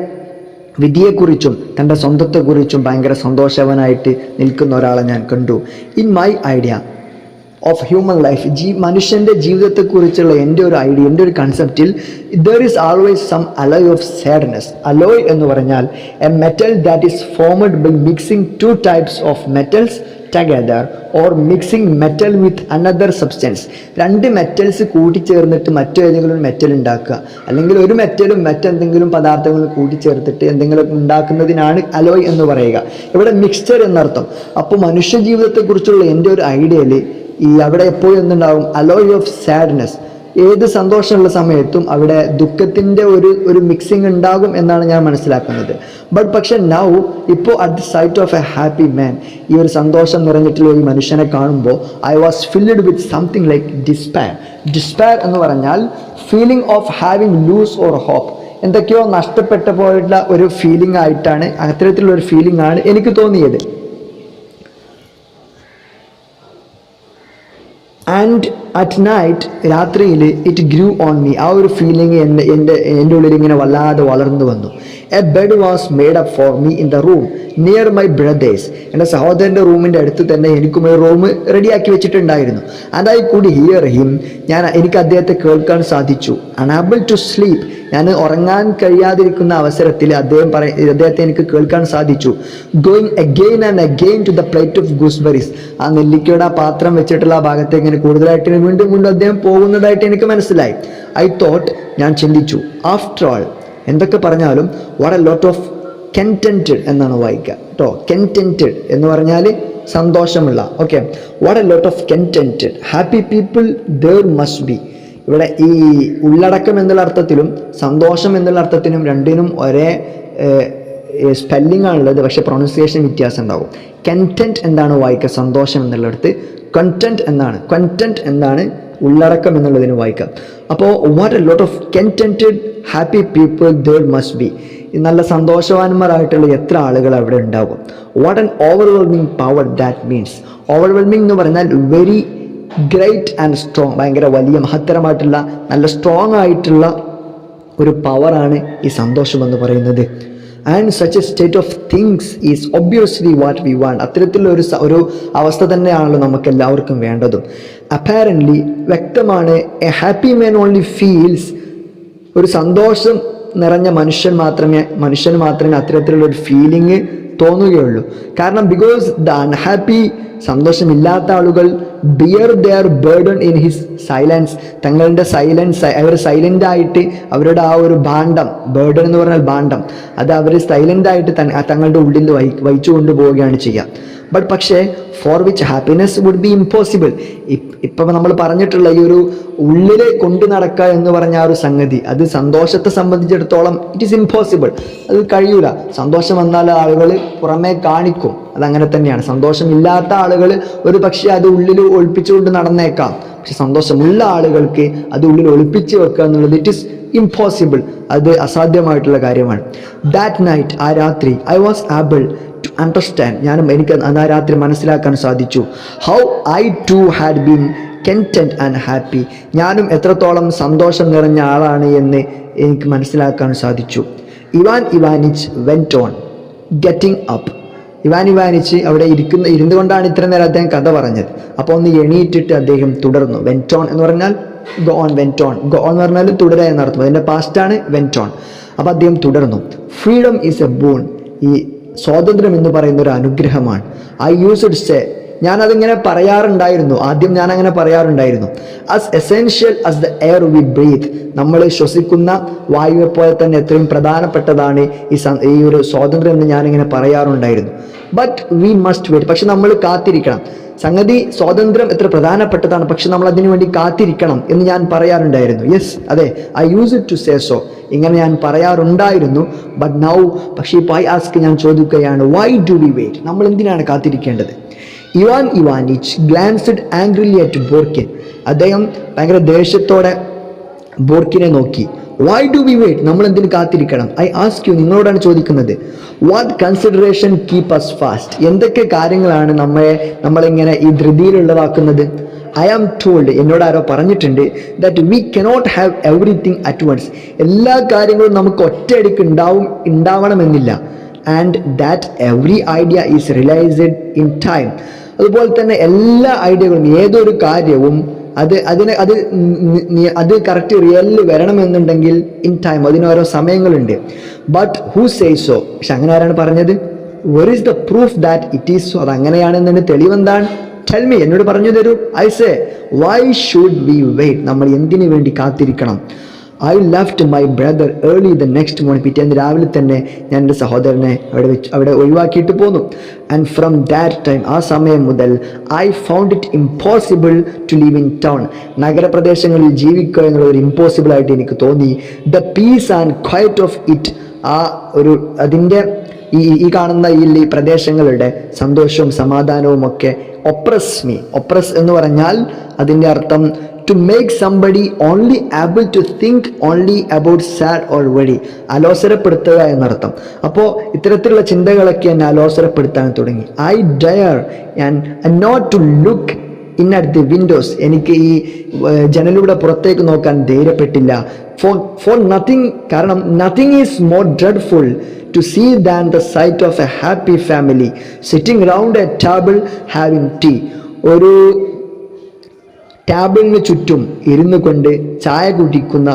[SPEAKER 1] വിധിയെക്കുറിച്ചും തൻ്റെ സ്വന്തത്തെക്കുറിച്ചും ഭയങ്കര സന്തോഷവനായിട്ട് നിൽക്കുന്ന ഒരാളെ ഞാൻ കണ്ടു. In my idea of human life, മനുഷ്യൻ്റെ ജീവിതത്തെക്കുറിച്ചുള്ള എൻ്റെ ഒരു ഐഡിയ, എൻ്റെ ഒരു കൺസെപ്റ്റിൽ there is always some alloy of sadness. Alloy എന്ന് പറഞ്ഞാൽ a metal that is formed by mixing 2 types of metals together or mixing metal with another substance. 2 metals കൂട്ടിച്ചേർന്നിട്ട് മറ്റേതെങ്കിലും ഒരു മെറ്റൽ ഉണ്ടാക്കുക, അല്ലെങ്കിൽ ഒരു മെറ്റലും മറ്റെന്തെങ്കിലും പദാർത്ഥങ്ങളും കൂട്ടിച്ചേർത്തിട്ട് എന്തെങ്കിലും ഉണ്ടാക്കുന്നതിനാണ് അലോയ് എന്ന് പറയുക. ഇവിടെ മിക്സ്ചർ എന്നർത്ഥം. അപ്പോൾ മനുഷ്യ ജീവിതത്തെക്കുറിച്ചുള്ള എൻ്റെ ഒരു ഐഡിയയിൽ അവിടെ എപ്പോഴും എന്തുണ്ടാവും, അലോയ് ഓഫ് സാഡ്നെസ്. ഏത് സന്തോഷമുള്ള സമയത്തും അവിടെ ദുഃഖത്തിൻ്റെ ഒരു മിക്സിങ് ഉണ്ടാകും എന്നാണ് ഞാൻ മനസ്സിലാക്കുന്നത്. പക്ഷെ നൗ ഇപ്പോൾ at the sight of a happy man, ഈ ഒരു സന്തോഷം നിറഞ്ഞിട്ടുള്ള ഈ മനുഷ്യനെ കാണുമ്പോൾ I was filled with something like despair. Despair എന്ന് പറഞ്ഞാൽ feeling of having lose or hope, എന്തൊക്കെയോ നഷ്ടപ്പെട്ട പോലുള്ള ഒരു ഫീലിംഗ് ആയിട്ടാണ്, അത്തരത്തിലുള്ള ഒരു ഫീലിംഗ് ആണ് എനിക്ക് തോന്നിയത്. ആൻഡ് അറ്റ് നൈറ്റ്, രാത്രിയിൽ ഇറ്റ് ഗ്രൂ ഓൺ മീ, ആ ഒരു ഫീലിംഗ് എൻ്റെ ഉള്ളിൽ ഇങ്ങനെ വല്ലാതെ വളർന്നു വന്നു. A bed was made up for me in the room near my brothers, എൻ്റെ സഹോദരൻ്റെ റൂമിൻ്റെ അടുത്ത് തന്നെ എനിക്കും ഒരു റൂം റെഡിയാക്കി വെച്ചിട്ടുണ്ടായിരുന്നു. And I could here him, എനിക്ക് അദ്ദേഹത്തെ കേൾക്കാൻ സാധിച്ചു. അൺആബിൾ ടു സ്ലീപ്പ്, ഞാൻ ഉറങ്ങാൻ കഴിയാതിരിക്കുന്ന അവസരത്തിൽ അദ്ദേഹത്തെ എനിക്ക് കേൾക്കാൻ സാധിച്ചു. Going again and again to the plate of gooseberries, ആ നെല്ലിക്കയുടെ ആ പാത്രം വെച്ചിട്ടുള്ള ആ ഭാഗത്തേക്ക് ഇങ്ങനെ കൂടുതലായിട്ട് വീണ്ടും അദ്ദേഹം പോകുന്നതായിട്ട് എനിക്ക് മനസ്സിലായി. ഐ തോട്ട്, ഞാൻ ചിന്തിച്ചു, ആഫ്റ്റർ ഓൾ, എന്തൊക്കെ പറഞ്ഞാലും what a lot of contented എന്നാണ് വായിക്കുക കേട്ടോ. കണ്ടന്റഡ് എന്ന് പറഞ്ഞാൽ സന്തോഷമുള്ള. Okay, what a lot of contented happy people there must be. ഇവിടെ ഈ ഉള്ളടക്കം എന്നുള്ള അർത്ഥത്തിലും സന്തോഷം എന്നുള്ള അർത്ഥത്തിനും രണ്ടിനും ഒരേ സ്പെല്ലിംഗ് ആണുള്ളത്, പക്ഷേ പ്രൊണൗൺസിയേഷൻ വ്യത്യാസം ഉണ്ടാവും. കണ്ടന്റ് എന്താണ് വായിക്കുക, സന്തോഷം എന്നുള്ളിടത്ത് കണ്ടന്റ് എന്നാണ് ഉള്ളടക്കം എന്നുള്ളതിന് വായിക്കാം. അപ്പോൾ what a lot of contented happy people there must be. നല്ല സന്തോഷവാന്മാരായിട്ടുള്ള എത്ര ആളുകൾ അവിടെ ഉണ്ടാകും. What an overwhelming power that means. Overwhelming എന്ന് പറഞ്ഞാൽ വെരി ഗ്രേറ്റ് ആൻഡ് സ്ട്രോങ്, ഭയങ്കര വലിയ മഹത്തരമായിട്ടുള്ള നല്ല സ്ട്രോങ് ആയിട്ടുള്ള ഒരു പവറാണ് ഈ സന്തോഷം എന്ന് പറയുന്നത്. And such A state of things is obviously what we want. അത്തരത്തിലുള്ള ഒരു അവസ്ഥ തന്നെയാണല്ലോ നമുക്ക് എല്ലാവർക്കും വേണ്ടതും. അപ്പാരൻ്റ്ലി വ്യക്തമാണ്, A happy man only feels, ഒരു സന്തോഷം നിറഞ്ഞ മനുഷ്യന് മാത്രമേ അത്തരത്തിലുള്ള ഒരു ഫീലിംഗ് തോന്നുകയുള്ളൂ. കാരണം ബിക്കോസ് ദ അൺഹാപ്പി, സന്തോഷമില്ലാത്ത ആളുകൾ bear their burden in his silence, തങ്ങളുടെ അവർ സൈലൻ്റ് ആയിട്ട് അവരുടെ ആ ഒരു ഭാണ്ഡം, ബേർഡൺ എന്ന് പറഞ്ഞാൽ ഭാണ്ഡം, അത് അവർ സൈലൻ്റ് ആയിട്ട് തങ്ങളുടെ ഉള്ളിൽ വഹിച്ചു കൊണ്ടുപോവുകയാണ് ചെയ്യുക. പക്ഷേ for which happiness would be impossible. ഇപ്പം നമ്മൾ പറഞ്ഞിട്ടുള്ള ഈ ഒരു ഉള്ളിൽ കൊണ്ടു നടക്കുക എന്ന് പറഞ്ഞ ആ ഒരു സംഗതി, അത് സന്തോഷത്തെ സംബന്ധിച്ചിടത്തോളം ഇറ്റ് ഈസ് ഇമ്പോസിബിൾ. അത് കഴിയൂല. സന്തോഷം വന്നാൽ ആളുകൾ പുറമേ കാണിക്കും, അതങ്ങനെ തന്നെയാണ്. സന്തോഷമില്ലാത്ത ആളുകൾ ഒരു പക്ഷേ അത് ഉള്ളിൽ ഒളിപ്പിച്ചുകൊണ്ട് നടന്നേക്കാം. പക്ഷെ സന്തോഷമുള്ള ആളുകൾക്ക് അത് ഉള്ളിൽ ഒളിപ്പിച്ച് വെക്കുക എന്നുള്ളത് ഇറ്റ് ഈസ് ഇമ്പോസിബിൾ, അത് അസാധ്യമായിട്ടുള്ള കാര്യമാണ്. ദാറ്റ് നൈറ്റ്, ആ രാത്രി, I was able to understand, എനിക്ക് ആ രാത്രി മനസ്സിലാക്കാൻ സാധിച്ചു. How I too had been content and happy, ഞാനും എത്രത്തോളം സന്തോഷം നിറഞ്ഞ ആളാണ് എന്ന് എനിക്ക് മനസ്സിലാക്കാൻ സാധിച്ചു. Ivan Ivanich went on getting up. Ivan Ivanich അവിടെ ഇരുന്നു കൊണ്ടാണ് ഇത്ര നേരം അദ്ദേഹം കഥ പറഞ്ഞത്. അപ്പോൾ ഒന്ന് എണീറ്റിട്ട് അദ്ദേഹം തുടർന്നു. വെന്റ് ഓൺ എന്ന് പറഞ്ഞാൽ go on, went on, go on എന്ന് പറഞ്ഞാൽ തുടരുക എന്നർത്ഥം. അതിൻ്റെ പാസ്റ്റാണ് വെന്റ് ഓൺ. അപ്പോൾ അദ്ദേഹം തുടർന്നു. ഫ്രീഡം ഈസ് എ ബൂൺ, ഈ സ്വാതന്ത്ര്യം എന്ന് പറയുന്ന ഒരു അനുഗ്രഹമാണ്. ഐ യൂസ്ഡ് സേ, ഞാനതിങ്ങനെ പറയാറുണ്ടായിരുന്നു, ആദ്യം ഞാനങ്ങനെ പറയാറുണ്ടായിരുന്നു. As essential as the air V breath, നമ്മൾ ശ്വസിക്കുന്ന വായുവെ പോലെ തന്നെ എത്രയും പ്രധാനപ്പെട്ടതാണ് ഈ ഒരു സ്വാതന്ത്ര്യം എന്ന് ഞാനിങ്ങനെ പറയാറുണ്ടായിരുന്നു. ബട്ട് വി മസ്റ്റ് വെയിറ്റ്, പക്ഷെ നമ്മൾ കാത്തിരിക്കണം. സംഗതി സ്വാതന്ത്ര്യം എത്ര പ്രധാനപ്പെട്ടതാണ്, പക്ഷെ നമ്മൾ അതിനു വേണ്ടി കാത്തിരിക്കണം എന്ന് ഞാൻ പറയാറുണ്ടായിരുന്നു. യെസ്, അതെ, I use it to say so, ഇങ്ങനെ ഞാൻ പറയാറുണ്ടായിരുന്നു. ബട്ട് നൗ, പക്ഷേ ഇപ്പോൾ ഐ ആസ്ക്, ഞാൻ ചോദിക്കുകയാണ്, വൈ ഡു വി വെയിറ്റ്, നമ്മൾ എന്തിനാണ് കാത്തിരിക്കേണ്ടത്? ഇവാൻ ഇവാനിച്ച് ഗ്ലാൻസ്ഡ് ആംഗ്രിലി അറ്റ് ബോർക്കിൻ, അദ്ദേഹം ഭയങ്കര ദേഷ്യത്തോടെ ബോർക്കിനെ നോക്കി. വൈ ഡു വി വെയിറ്റ്, നമ്മൾ എന്തിനു കാത്തിരിക്കണം? ഐ ആസ്ക് യു, നിങ്ങളോടാണ് ചോദിക്കുന്നത്. What consideration keep us fast, എന്തൊക്കെ കാര്യങ്ങളാണ് നമ്മളിങ്ങനെ ഈ ധൃതിയിലുള്ളതാക്കുന്നത്? ഐ ആം ടോൾഡ്, എന്നോട് ആരോ പറഞ്ഞിട്ടുണ്ട്, that we cannot have everything at once, എല്ലാ കാര്യങ്ങളും നമുക്ക് ഒറ്റയടിക്ക് ഉണ്ടാവണമെന്നില്ല. And that every idea is realised in time, അതുപോലെ തന്നെ എല്ലാ ഐഡിയകളും, ഏതൊരു കാര്യവും അത് കറക്റ്റ് റിയലിൽ വരണമെന്നുണ്ടെങ്കിൽ ഇൻ ടൈം, അതിനോരോ സമയങ്ങളുണ്ട്. ബട്ട് ഹൂ സേസ് സോ, പക്ഷെ അങ്ങനെ ആരാണ് പറഞ്ഞത്? Where is the proof that it is so, അത് അങ്ങനെയാണെന്നതിന് തെളിവെന്താണ്? ടെൽ മീ, എന്നോട് പറഞ്ഞു തരൂ. I say, why should we wait, നമ്മൾ എന്തിനു വേണ്ടി കാത്തിരിക്കണം? I left my brother early the next morning, പിറ്റേന്ന് രാവിലെ തന്നെ ഞാൻ എൻ്റെ സഹോദരനെ അവിടെ ഒഴിവാക്കിയിട്ട് പോന്നു. ആൻഡ് ഫ്രം ദാറ്റ് ടൈം, ആ സമയം മുതൽ, I found it impossible to live in town, നഗരപ്രദേശങ്ങളിൽ ജീവിക്കുക എന്നുള്ളത് ഇമ്പോസിബിൾ ആയിട്ട് എനിക്ക് തോന്നി. The peace and quiet of it, ആ ഒരു അതിൻ്റെ ഈ കാണുന്ന ഈ പ്രദേശങ്ങളുടെ സന്തോഷവും സമാധാനവും ഒക്കെ ഒപ്രസ് എന്ന് പറഞ്ഞാൽ അതിൻ്റെ അർത്ഥം to make somebody only able to think only about sad or worry, അലോസരപ്പെടുത്തുക എന്നർത്ഥം. അപ്പോൾ ഇത്തരത്തിലുള്ള ചിന്തകളൊക്കെ എന്നെ അലോസരപ്പെടുത്താൻ തുടങ്ങി. I dare and not to look in at the windows, എനിക്ക് ഈ ജനലിലൂടെ പുറത്തേക്ക് നോക്കാൻ ധൈര്യപ്പെട്ടില്ല. For nothing, കാരണം nothing is more dreadful to see than the sight of a happy family sitting round a table having tea. ഒരു ടേബിളിന് ചുറ്റും ഇരുന്നു കൊണ്ട് ചായ കുടിക്കുന്ന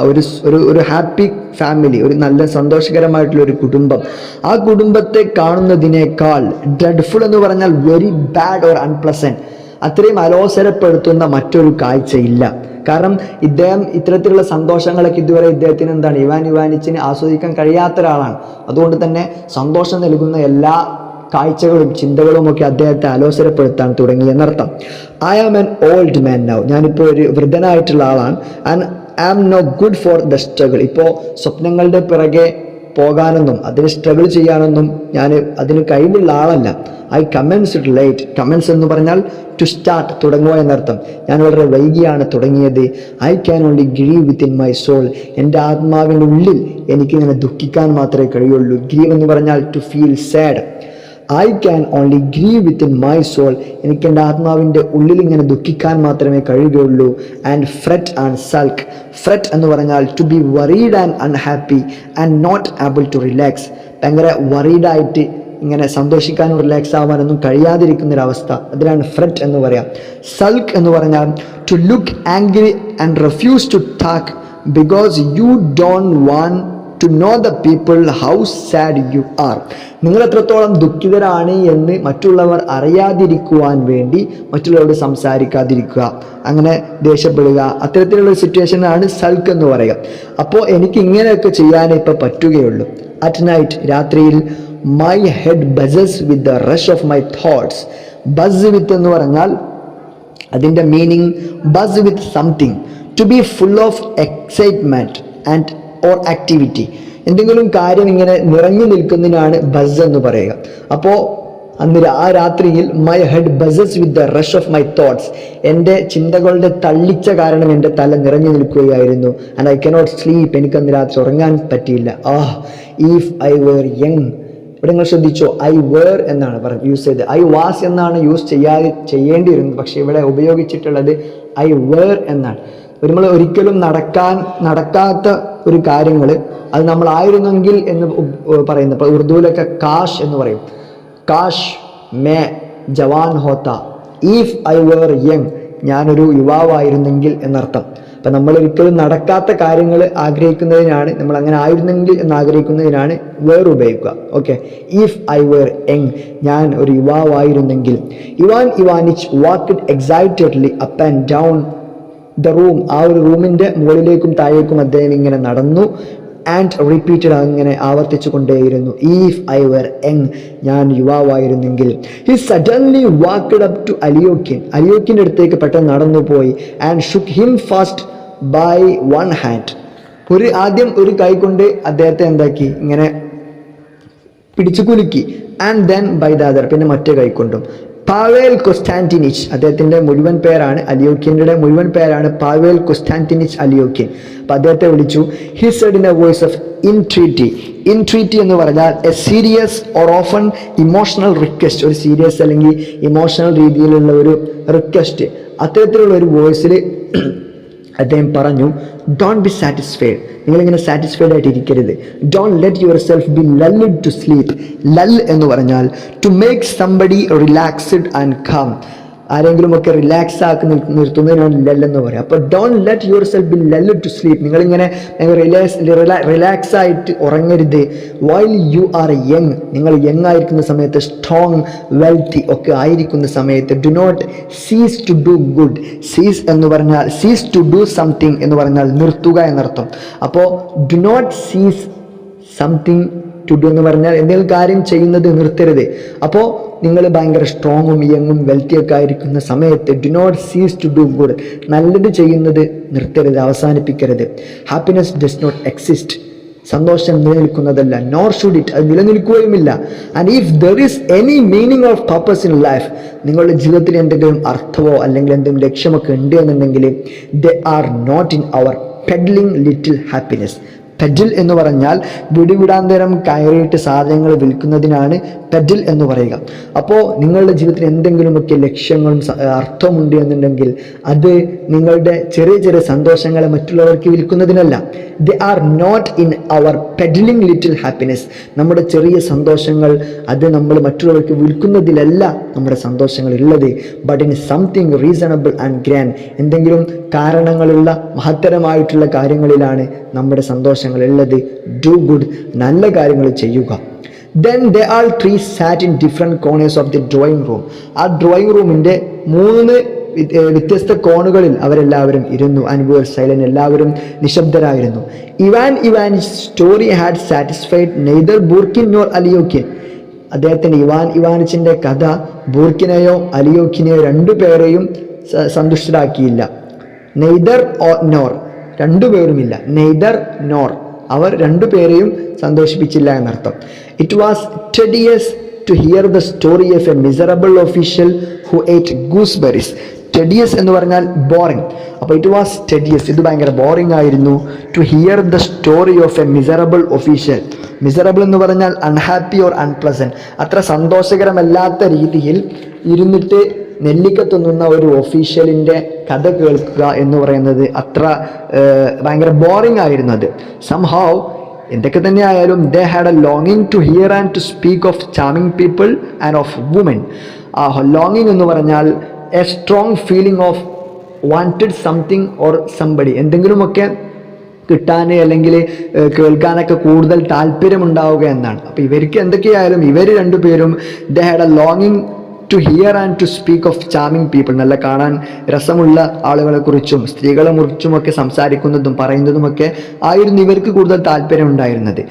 [SPEAKER 1] ഒരു ഹാപ്പി ഫാമിലി, ഒരു നല്ല സന്തോഷകരമായിട്ടുള്ള ഒരു കുടുംബം, ആ കുടുംബത്തെ കാണുന്നതിനേക്കാൾ ഡ്രെഡ്ഫുൾ എന്ന് പറഞ്ഞാൽ വെരി ബാഡ് ഓർ അൺപ്ലസന്റ്, അത്രയും അലോസരപ്പെടുത്തുന്ന മറ്റൊരു കാഴ്ചയില്ല. കാരണം ഇദ്ദേഹം ഇത്തരത്തിലുള്ള സന്തോഷങ്ങളൊക്കെ ഇതുവരെ ഇദ്ദേഹത്തിന് ഇവാൻ ഇവാനിച്ചിന് ആസ്വദിക്കാൻ കഴിയാത്ത ഒരാളാണ്. അതുകൊണ്ട് തന്നെ സന്തോഷം നൽകുന്ന എല്ലാ കാഴ്ചകളും ചിന്തകളും ഒക്കെ അദ്ദേഹത്തെ അലോസരപ്പെടുത്താൻ തുടങ്ങി എന്നർത്ഥം. I am an old man now, ഞാനിപ്പോൾ ഒരു വൃദ്ധനായിട്ടുള്ള ആളാണ്. And I am no good for the struggle, ഇപ്പോൾ സ്വപ്നങ്ങളുടെ പിറകെ പോകാനൊന്നും അതിന് സ്ട്രഗിൾ ചെയ്യാനൊന്നും ഞാൻ അതിന് കഴിവുള്ള ആളല്ല. I commenced late. കമൻസ് എന്ന് പറഞ്ഞാൽ ടു സ്റ്റാർട്ട്, തുടങ്ങുക എന്നർത്ഥം. ഞാൻ വളരെ വൈകിയാണ് തുടങ്ങിയത്. I can only grieve within my soul. എൻ്റെ ആത്മാവിൻ്റെ ഉള്ളിൽ എനിക്കിങ്ങനെ ദുഃഖിക്കാൻ മാത്രമേ കഴിയുള്ളൂ. ഗ്രീവ് എന്ന് പറഞ്ഞാൽ to feel sad. I can only grieve within my soul. എനിക്ക് എൻ്റെ ആത്മാവിൻ്റെ ഉള്ളിൽ ഇങ്ങനെ ദുഃഖിക്കാൻ മാത്രമേ കഴിയുകയുള്ളൂ. And fret and sulk. Fret എന്ന് പറഞ്ഞാൽ to be worried and unhappy and not able to relax. ഭയങ്കര വറീഡായിട്ട് ഇങ്ങനെ സന്തോഷിക്കാനും റിലാക്സ് ആവാനൊന്നും കഴിയാതിരിക്കുന്നൊരവസ്ഥ, അതിനാണ് ഫ്രെറ്റ് എന്ന് പറയാം. സൾക്ക് എന്ന് പറഞ്ഞാൽ to look angry and refuse to talk because you don't want to know the people how sad you are. നിങ്ങൾ എത്രത്തോളം ദുഃഖിതരാണ് എന്ന് മറ്റുള്ളവർ അറിയാതിരിക്കുവാൻ വേണ്ടി മറ്റുള്ളവരോട് സംസാരിക്കാതിരിക്കുക, അങ്ങനെ ദേഷ്യപ്പെടുക, അത്തരത്തിലുള്ള സിറ്റുവേഷനാണ് സൾക്ക് എന്ന് പറയുക. അപ്പോൾ എനിക്ക് ഇങ്ങനെയൊക്കെ ചെയ്യാനേ ഇപ്പോൾ പറ്റുകയുള്ളൂ. അറ്റ് നൈറ്റ്, രാത്രിയിൽ, my head buzzes with the rush of my thoughts. Buzz with എന്ന് പറഞ്ഞാൽ അതിൻ്റെ meaning buzz with something, to be full of excitement and or activity. എന്തെങ്കിലും കാര്യം ഇങ്ങനെ നിറഞ്ഞു നിൽക്കുന്നതിനാണ് ബസ് എന്ന് പറയുക. അപ്പോൾ ആ രാത്രിയിൽ my head buzzes with the rush of my thoughts. എൻ്റെ ചിന്തകളുടെ തള്ളിച്ച കാരണം എൻ്റെ തല നിറഞ്ഞു നിൽക്കുകയായിരുന്നു. And I cannot sleep. എനിക്കന്ന് രാത്രി ഉറങ്ങാൻ പറ്റിയില്ല. If I were young. ഇവിടെ നിങ്ങൾ ശ്രദ്ധിച്ചോ, ഐ വേർ എന്നാണ് യൂസ് ചെയ്തത്. ഐ വാസ് എന്നാണ് യൂസ് ചെയ്യേണ്ടിയിരുന്നത്, പക്ഷെ ഇവിടെ ഉപയോഗിച്ചിട്ടുള്ളത് ഐ വേർ എന്നാണ്. നമ്മൾ ഒരിക്കലും നടക്കാത്ത ഒരു കാര്യങ്ങൾ അത് നമ്മളായിരുന്നെങ്കിൽ എന്ന് പറയുന്നത്. ഇപ്പോൾ ഉറുദുവിലൊക്കെ കാഷ് എന്ന് പറയും. കാഷ് മേ ജവാൻ ഹോത്ത. ഇഫ് ഐ വേർ യങ്, ഞാനൊരു യുവാവായിരുന്നെങ്കിൽ എന്നർത്ഥം. അപ്പം നമ്മൾ ഒരിക്കലും നടക്കാത്ത കാര്യങ്ങൾ ആഗ്രഹിക്കുന്നതിനാണ്, നമ്മൾ അങ്ങനെ ആയിരുന്നെങ്കിൽ എന്ന് ആഗ്രഹിക്കുന്നതിനാണ് വേർ ഉപയോഗിക്കുക. Okay, if I were young, ഞാൻ ഒരു യുവാവായിരുന്നെങ്കിൽ. Ivan Ivanich walked excitedly up and down the room. ആ ഒരു റൂമിൻ്റെ മുകളിലേക്കും താഴേക്കും അദ്ദേഹം ഇങ്ങനെ നടന്നു. ആൻഡ് റിപ്പീറ്റഡ്, അങ്ങനെ ആവർത്തിച്ചു കൊണ്ടേയിരുന്നു. ഇഫ് ഐ വെർ യങ്, ഞാൻ യുവാവായിരുന്നെങ്കിൽ. He suddenly walked up to Alyokhin. അലിയോക്കിൻ്റെ അടുത്തേക്ക് പെട്ടെന്ന് നടന്നു പോയി. And shook him fast by one hand. ആദ്യം ഒരു കൈ കൊണ്ട് അദ്ദേഹത്തെ എന്താക്കി, ഇങ്ങനെ പിടിച്ചു കുലുക്കി. And then by the other, പിന്നെ മറ്റേ കൈ കൊണ്ടും. പാവേൽ കൊസ്റ്റാന്റിനിച്ച്, അദ്ദേഹത്തിൻ്റെ മുഴുവൻ പേരാണ്, അലിയോക്കിൻ്റെ മുഴുവൻ പേരാണ് പാവേൽ കൊസ്റ്റാന്റിനിച്ച് അലിയോക്കിൻ. അപ്പം അദ്ദേഹത്തെ വിളിച്ചു. He said in a voice of entreaty. Entreaty എന്ന് പറഞ്ഞാൽ a serious or often emotional request. ഒരു സീരിയസ് അല്ലെങ്കിൽ ഇമോഷണൽ രീതിയിലുള്ള ഒരു റിക്വസ്റ്റ്. അത്തരത്തിലുള്ള ഒരു വോയിസിൽ അദ്ദേഹം പറഞ്ഞു, ഡോണ്ട് ബി സാറ്റിസ്ഫൈഡ്. നിങ്ങളിങ്ങനെ സാറ്റിസ്ഫൈഡ് ആയിട്ട് ഇരിക്കരുത്. Don't let yourself be lulled to sleep. Lull എന്ന് പറഞ്ഞാൽ to make somebody relaxed and calm. ആരെങ്കിലുമൊക്കെ റിലാക്സ് ആക്കി നിർത്തുന്നതിനാണ് ലൽ എന്ന് പറയുക. അപ്പോൾ don't let yourself be lulled to sleep. നിങ്ങളിങ്ങനെ റിലാക്സ് ആയിട്ട് ഉറങ്ങരുത്. വൈൽ യു ആർ യങ്, നിങ്ങൾ യങ് ആയിരിക്കുന്ന സമയത്ത്, സ്ട്രോങ് വെൽത്തി ഒക്കെ ആയിരിക്കുന്ന സമയത്ത്. Do not cease to do good. Cease എന്ന് പറഞ്ഞാൽ സീസ് ടു ഡു സംതിങ് എന്ന് പറഞ്ഞാൽ നിർത്തുക എന്നർത്ഥം. അപ്പോൾ ഡു നോട്ട് സീസ് സംതിങ് ടു ഡു എന്ന് പറഞ്ഞാൽ എന്തെങ്കിലും കാര്യം ചെയ്യുന്നത് നിർത്തരുത്. അപ്പോൾ നിങ്ങൾ ഭയങ്കര സ്ട്രോങ്ങും യങ്ങും വെൽത്തിയൊക്കെ ആയിരിക്കുന്ന സമയത്ത് do not cease to do good, നല്ലത് ചെയ്യുന്നത് നിർത്തരുത്, അവസാനിപ്പിക്കരുത്. ഹാപ്പിനെസ് ഡസ് നോട്ട് എക്സിസ്റ്റ്, സന്തോഷം നിലനിൽക്കുന്നതല്ല. നോർ ഷുഡ് ഇറ്റ്, അത് നിലനിൽക്കുകയുമില്ല. And if there is any meaning of purpose in life, നിങ്ങളുടെ ജീവിതത്തിൽ എന്തെങ്കിലും അർത്ഥമോ അല്ലെങ്കിൽ എന്തെങ്കിലും ലക്ഷ്യമൊക്കെ ഉണ്ട് എന്നുണ്ടെങ്കിൽ they are not in our peddling little happiness. Peddle എന്ന് പറഞ്ഞാൽ വിടിവിടാന്തരം കയറിയിട്ട് സാധനങ്ങൾ വിൽക്കുന്നതിനാണ് പെഡിൽ എന്ന് പറയുക. അപ്പോൾ നിങ്ങളുടെ ജീവിതത്തിൽ എന്തെങ്കിലുമൊക്കെ ലക്ഷ്യങ്ങളും അർത്ഥമുണ്ട് എന്നുണ്ടെങ്കിൽ അത് നിങ്ങളുടെ ചെറിയ ചെറിയ സന്തോഷങ്ങളെ മറ്റുള്ളവർക്ക് വിൽക്കുന്നതിനല്ല. They are not in our peddling little happiness. നമ്മുടെ ചെറിയ സന്തോഷങ്ങൾ അത് നമ്മൾ മറ്റുള്ളവർക്ക് വിൽക്കുന്നതിലല്ല നമ്മുടെ സന്തോഷങ്ങൾ ഉള്ളത്. But in something reasonable and grand, എന്തെങ്കിലും കാരണങ്ങളുള്ള മഹത്തരമായിട്ടുള്ള കാര്യങ്ങളിലാണ് നമ്മുടെ സന്തോഷങ്ങൾ ഉള്ളത്. ഡു ഗുഡ്, നല്ല കാര്യങ്ങൾ ചെയ്യുക. Then they all three sat in different corners of the drawing room. ആ ഡ്രോയിങ് റൂമിൻ്റെ 3 വ്യത്യസ്ത കോണുകളിൽ അവരെല്ലാവരും ഇരുന്നു. ആൻഡ് വർ സൈലന്റ്, എല്ലാവരും നിശബ്ദരായിരുന്നു. Ivan Ivanich story had satisfied neither Burkin nor Alyokhin. അദ്ദേഹത്തിൻ്റെ ഇവാൻ ഇവാനിച്ചിൻ്റെ കഥ ബൂർക്കിനെയോ അലിയോക്കിനെയോ രണ്ടുപേരെയും സന്തുഷ്ടരാക്കിയില്ല. നെയ്തർ ഓർ നോർ, രണ്ടുപേരുമില്ല. നെയ്തർ നോർ, അവർ രണ്ടുപേരെയും സന്തോഷിപ്പിച്ചില്ല എന്നർത്ഥം. It was tedious to hear the story of a miserable official who ate gooseberries. Tedious എന്ന് പറഞ്ഞാൽ ബോറിംഗ്. അപ്പോൾ ഇറ്റ് വാസ് ടെഡിയസ്, ഇത് ഭയങ്കര ബോറിംഗ് ആയിരുന്നു. To hear the story of a miserable official. Miserable എന്ന് പറഞ്ഞാൽ അൺഹാപ്പി ഓർ അൺപ്ലസൻറ്റ്, അത്ര സന്തോഷകരമല്ലാത്ത രീതിയിൽ ഇരുന്നിട്ട് നെല്ലിക്ക തിന്നുന്ന ഒരു ഒഫീഷ്യലിൻ്റെ കഥ കേൾക്കുക എന്ന് പറയുന്നത് അത്ര ഭയങ്കര ബോറിംഗ് ആയിരുന്നു അത്. സംഹൗ എന്തൊക്കെ തന്നെ ആയാലും ദേ ഹാഡ് എ ലോങ്ങിങ് to hear and to speak of charming people and of woman. ആ ലോങ്ങിങ് എന്ന് പറഞ്ഞാൽ a strong feeling of wanted something or somebody, എന്തെങ്കിലുമൊക്കെ കിട്ടാൻ അല്ലെങ്കിൽ കേൾക്കാനൊക്കെ കൂടുതൽ താല്പര്യമുണ്ടാവുക എന്നാണ്. അപ്പോൾ ഇവർക്ക് എന്തൊക്കെയായാലും ഇവർ രണ്ടുപേരും ദേ ഹാഡ് എ ലോങ്ങിങ് to hear and to speak of charming people, നല്ല കാണാൻ രസമുള്ള ആളുകളെക്കുറിച്ചും സ്ത്രീകളെ കുറിച്ചുമൊക്കെ സംസാരിക്കുന്നതും പറയുന്നതുമൊക്കെ ആയിരുന്നു ഇവർക്ക് കൂടുതൽ താല്പര്യം ഉണ്ടായിരുന്നത്.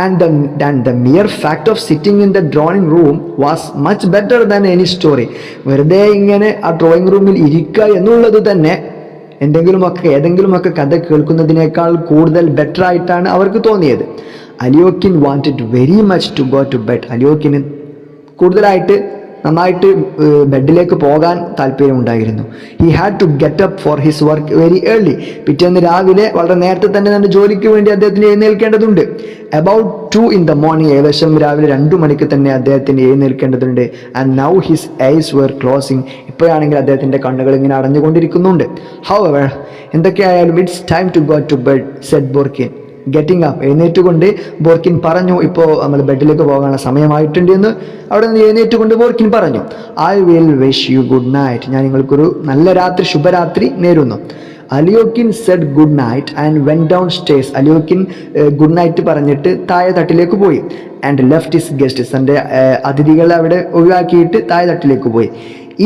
[SPEAKER 1] And the mere fact of sitting in the drawing room was much better than any story. വെറുതെ ഇങ്ങനെ ആ ഡ്രോയിങ് റൂമിൽ ഇരിക്കുക എന്നുള്ളത് തന്നെ ഏതെങ്കിലുമൊക്കെ കഥ കേൾക്കുന്നതിനേക്കാൾ കൂടുതൽ ബെറ്റർ ആയിട്ടാണ് അവർക്ക് തോന്നിയത്. Alyokhin wanted very much to go to bed. അലിയോക്കിന് കൂടുതലായിട്ട് നന്നായിട്ട് ബെഡിലേക്ക് പോകാൻ താല്പര്യമുണ്ടായിരുന്നു. He had to get up for his work very early. പിറ്റേന്ന് രാവിലെ വളരെ നേരത്തെ തന്നെ തൻ്റെ ജോലിക്ക് വേണ്ടി അദ്ദേഹത്തിന് എഴുന്നേൽക്കേണ്ടതുണ്ട്. അബൌട്ട് 2 in the morning, ഏകദേശം രാവിലെ 2 മണിക്ക് തന്നെ അദ്ദേഹത്തിന് എഴുന്നേൽക്കേണ്ടതുണ്ട്. And now his eyes were closing. ഇപ്പോഴാണെങ്കിൽ അദ്ദേഹത്തിൻ്റെ കണ്ണുകൾ ഇങ്ങനെ അടഞ്ഞുകൊണ്ടിരിക്കുന്നുണ്ട്. ഹൗവർ, എന്തൊക്കെയായാലും it's time to go to bed said Burkin. Getting up, എഴുന്നേറ്റുകൊണ്ട് ബോർക്കിൻ പറഞ്ഞു, ഇപ്പോൾ നമ്മൾ ബെഡിലേക്ക് പോകാനുള്ള സമയമായിട്ടുണ്ട് എന്ന്. അവിടെ നിന്ന് എഴുന്നേറ്റുകൊണ്ട് ബോർക്കിൻ പറഞ്ഞു, I will wish you good night. ഞാൻ നിങ്ങൾക്കൊരു നല്ല രാത്രി, ശുഭരാത്രി നേരുന്നു. Alyokhin said good night and went down stairs. Alyokhin good night പറഞ്ഞിട്ട് താഴെ തട്ടിലേക്ക് പോയി. ആൻഡ് ലെഫ്റ്റ് ഹിസ് ഗസ്റ്റ്സ്, തൻ്റെ അതിഥികളെ അവിടെ ഒഴിവാക്കിയിട്ട് താഴെ തട്ടിലേക്ക് പോയി.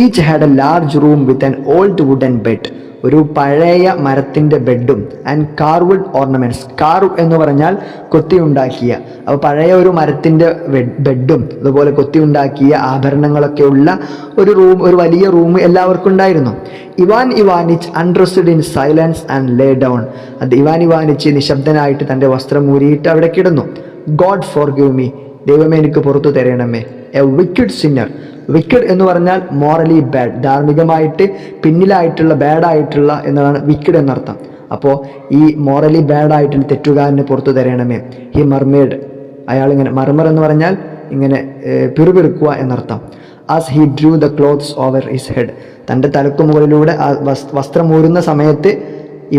[SPEAKER 1] Each had a large room with an old wooden bed. ഒരു പഴയ മരത്തിൻ്റെ ബെഡും ആൻഡ് കാർവുഡ് ഓർണമെൻറ്റ്സ്. കാർവ് എന്ന് പറഞ്ഞാൽ കൊത്തിയുണ്ടാക്കിയ, അപ്പോൾ പഴയ ഒരു മരത്തിൻ്റെ ബെഡും അതുപോലെ കൊത്തിയുണ്ടാക്കിയ ആഭരണങ്ങളൊക്കെ ഉള്ള ഒരു വലിയ റൂം എല്ലാവർക്കും ഉണ്ടായിരുന്നു. Ivan Ivanich undressed in silence and lay down. അത് ഇവാൻ ഇവാനിച്ച് നിശബ്ദനായിട്ട് തൻ്റെ വസ്ത്രം ഊരിയിട്ട് അവിടെ കിടന്നു. ഗോഡ് ഫോർഗിവ് മീ, ദൈവമേ എനിക്ക് പുറത്തു തരണമേ. A wicked Sinner. വിക്കഡ് എന്ന് പറഞ്ഞാൽ മോറലി ബാഡ്, ധാർമ്മികമായിട്ട് പിന്നിലായിട്ടുള്ള ബാഡായിട്ടുള്ള എന്നതാണ് വിക്കഡ് എന്നർത്ഥം. അപ്പോൾ ഈ മോറലി ബാഡായിട്ടുള്ള തെറ്റുകാരന് പുറത്തു തരണമേ. ഹി മർമേഡ്, അയാളിങ്ങനെ, മർമർ എന്ന് പറഞ്ഞാൽ ഇങ്ങനെ പിറുപിറുക്കുക എന്നർത്ഥം. As he drew the clothes over his head. തൻ്റെ തലക്ക് മുകളിലൂടെ വസ്ത്രം ഊരുന്ന സമയത്ത്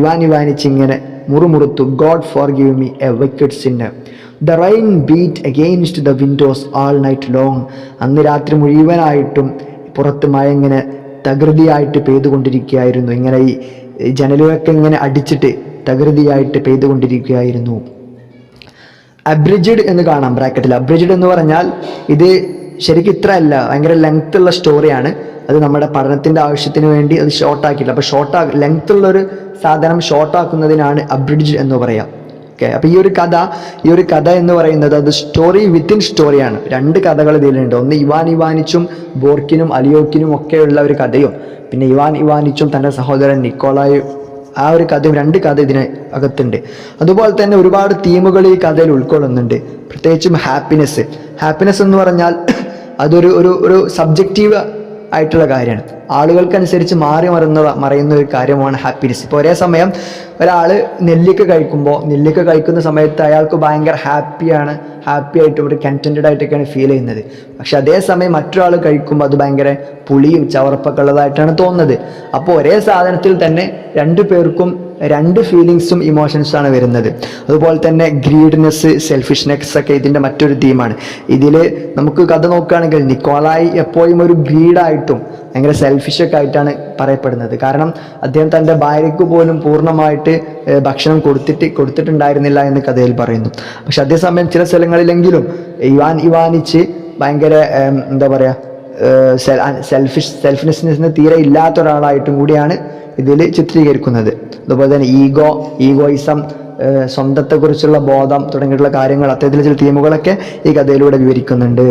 [SPEAKER 1] ഇവാൻ ഇവാനിച്ച് ഇങ്ങനെ മുറുമുറുത്തു. God forgive me a wicked sinner. The rain beat against the windows all night long. അന്ന് രാത്രി മുഴുവനായിട്ടും പുറത്ത് മഴ ഇങ്ങനെ തകൃതിയായിട്ട് പെയ്തുകൊണ്ടിരിക്കുകയായിരുന്നു. ഇങ്ങനെ ഈ ജനലുകളൊക്കെ ഇങ്ങനെ അടിച്ചിട്ട് തകൃതിയായിട്ട് പെയ്തുകൊണ്ടിരിക്കുകയായിരുന്നു. അബ്രിജിഡ് എന്ന് കാണാം ബ്രാക്കറ്റിൽ. അബ്രിജിഡ് എന്ന് പറഞ്ഞാൽ ഇത് ശരിക്കും ഇത്ര അല്ല, ഭയങ്കര ലെങ്ത് ഉള്ള സ്റ്റോറിയാണ്. അത് നമ്മുടെ പഠനത്തിൻ്റെ ആവശ്യത്തിന് വേണ്ടി അത് ഷോർട്ടാക്കില്ല. അപ്പോൾ ലെങ്ത് ഉള്ളൊരു സാധനം ഷോർട്ടാക്കുന്നതിനാണ് അബ്രിഡ്ജ് എന്ന് പറയാം. ഓക്കെ, അപ്പോൾ ഈ ഒരു കഥ എന്ന് പറയുന്നത് അത് സ്റ്റോറി വിത്തിൻ സ്റ്റോറിയാണ്. 2 കഥകൾ ഇതിലുണ്ട്. ഒന്ന് ഇവാൻ ഇവാനിച്ചും ബോർക്കിനും അലിയോക്കിനും ഒക്കെയുള്ള ഒരു കഥയും, പിന്നെ ഇവാൻ ഇവാനിച്ചും തൻ്റെ സഹോദരൻ നിക്കോളായും, ആ ഒരു കഥയും, 2 കഥ ഇതിന് അകത്തുണ്ട്. അതുപോലെ തന്നെ ഒരുപാട് തീമുകൾ ഈ കഥയിൽ ഉൾക്കൊള്ളുന്നുണ്ട്. പ്രത്യേകിച്ചും ഹാപ്പിനെസ് എന്ന് പറഞ്ഞാൽ അതൊരു സബ്ജക്റ്റീവ് ആയിട്ടുള്ള കാര്യമാണ്. ആളുകൾക്കനുസരിച്ച് മറയുന്ന ഒരു കാര്യമാണ് ഹാപ്പിനെസ്. ഇപ്പോൾ ഒരേ സമയം ഒരാൾ നെല്ലിക്ക കഴിക്കുന്ന സമയത്ത് അയാൾക്ക് ഭയങ്കര ഹാപ്പി ആയിട്ട് ഒരു കണ്ടന്റഡ് ആയിട്ടൊക്കെയാണ് ഫീൽ ചെയ്യുന്നത്. പക്ഷെ അതേസമയം മറ്റൊരാൾ കഴിക്കുമ്പോൾ അത് ഭയങ്കര പുളിയും ചവർപ്പൊക്കെ ഉള്ളതായിട്ടാണ് തോന്നുന്നത്. അപ്പോൾ ഒരേ സാധനത്തിൽ തന്നെ 2 പേർക്കും 2 ഫീലിങ്സും ഇമോഷൻസാണ് വരുന്നത്. അതുപോലെ തന്നെ ഗ്രീഡ്നെസ്, സെൽഫിഷ്നെസ് ഒക്കെ ഇതിൻ്റെ മറ്റൊരു തീമാണ്. ഇതിൽ നമുക്ക് കഥ നോക്കുകയാണെങ്കിൽ നിക്കോളായി എപ്പോഴും ഒരു ഗ്രീഡായിട്ടും ഭയങ്കര സെൽഫിഷൊക്കെ ആയിട്ടാണ് പറയപ്പെടുന്നത്. കാരണം അദ്ദേഹം തൻ്റെ ഭാര്യയ്ക്ക് പോലും പൂർണ്ണമായിട്ട് ഭക്ഷണം കൊടുത്തിട്ടുണ്ടായിരുന്നില്ല എന്ന് കഥയിൽ പറയുന്നു. പക്ഷെ അതേസമയം ചില സ്ഥലങ്ങളിലെങ്കിലും ഇവാനിച്ച് ഭയങ്കര എന്താ പറയുക, സെൽഫിനെസ്സിന് തീരെ ഇല്ലാത്ത ഒരാളായിട്ടും കൂടിയാണ് ഇതിൽ ചിത്രീകരിക്കുന്നത്. അതുപോലെ തന്നെ ഈഗോയിസം, സ്വന്തത്തെക്കുറിച്ചുള്ള ബോധം തുടങ്ങിയിട്ടുള്ള കാര്യങ്ങൾ, അത്തരത്തിലുള്ള ചില തീമുകളൊക്കെ ഈ കഥയിലൂടെ വിവരിക്കുന്നുണ്ട്.